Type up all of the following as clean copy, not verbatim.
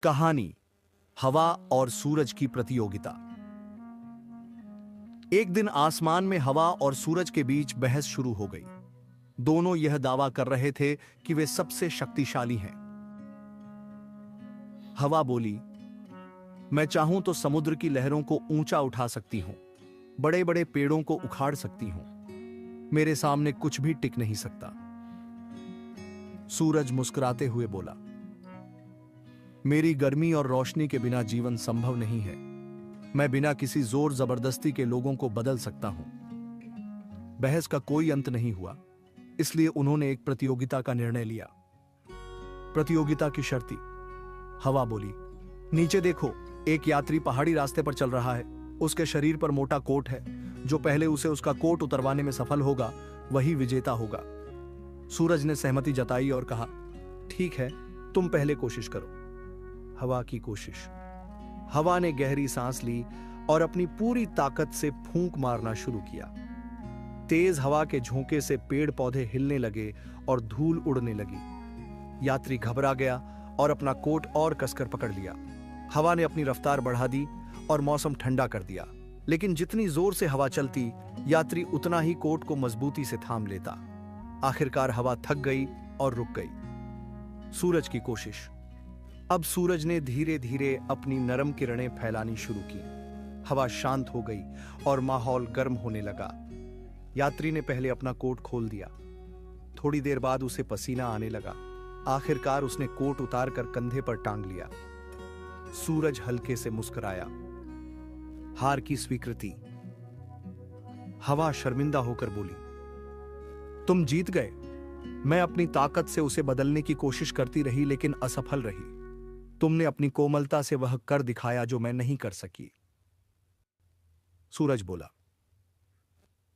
कहानी हवा और सूरज की प्रतियोगिता। एक दिन आसमान में हवा और सूरज के बीच बहस शुरू हो गई। दोनों यह दावा कर रहे थे कि वे सबसे शक्तिशाली हैं। हवा बोली, मैं चाहूं तो समुद्र की लहरों को ऊंचा उठा सकती हूं, बड़े बड़े पेड़ों को उखाड़ सकती हूं, मेरे सामने कुछ भी टिक नहीं सकता। सूरज मुस्कुराते हुए बोला, मेरी गर्मी और रोशनी के बिना जीवन संभव नहीं है। मैं बिना किसी जोर जबरदस्ती के लोगों को बदल सकता हूं। बहस का कोई अंत नहीं हुआ, इसलिए उन्होंने एक प्रतियोगिता का निर्णय लिया। प्रतियोगिता की शर्ती। हवा बोली, नीचे देखो, एक यात्री पहाड़ी रास्ते पर चल रहा है। उसके शरीर पर मोटा कोट है। जो पहले उसे उसका कोट उतरवाने में सफल होगा वही विजेता होगा। सूरज ने सहमति जताई और कहा, ठीक है, तुम पहले कोशिश करो। हवा की कोशिश। हवा ने गहरी सांस ली और अपनी पूरी ताकत से फूंक मारना शुरू किया। तेज हवा के झोंके से पेड़ पौधे हिलने लगे और धूल उड़ने लगी। यात्री घबरा गया और अपना कोट और कसकर पकड़ लिया। हवा ने अपनी रफ्तार बढ़ा दी और मौसम ठंडा कर दिया, लेकिन जितनी जोर से हवा चलती, यात्री उतना ही कोट को मजबूती से थाम लेता। आखिरकार हवा थक गई और रुक गई। सूरज की कोशिश। अब सूरज ने धीरे धीरे अपनी नरम किरणें फैलानी शुरू की। हवा शांत हो गई और माहौल गर्म होने लगा। यात्री ने पहले अपना कोट खोल दिया। थोड़ी देर बाद उसे पसीना आने लगा। आखिरकार उसने कोट उतारकर कंधे पर टांग लिया। सूरज हल्के से मुस्कुराया। हार की स्वीकृति। हवा शर्मिंदा होकर बोली, तुम जीत गए। मैं अपनी ताकत से उसे बदलने की कोशिश करती रही, लेकिन असफल रही। तुमने अपनी कोमलता से वह कर दिखाया जो मैं नहीं कर सकी। सूरज बोला,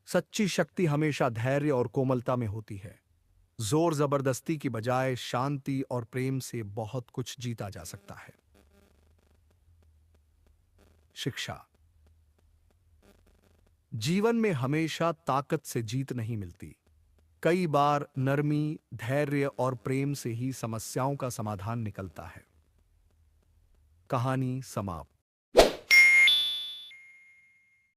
सच्ची शक्ति हमेशा धैर्य और कोमलता में होती है। जोर जबरदस्ती की बजाय शांति और प्रेम से बहुत कुछ जीता जा सकता है। शिक्षा। जीवन में हमेशा ताकत से जीत नहीं मिलती। कई बार नरमी, धैर्य और प्रेम से ही समस्याओं का समाधान निकलता है। कहानी समाप्त।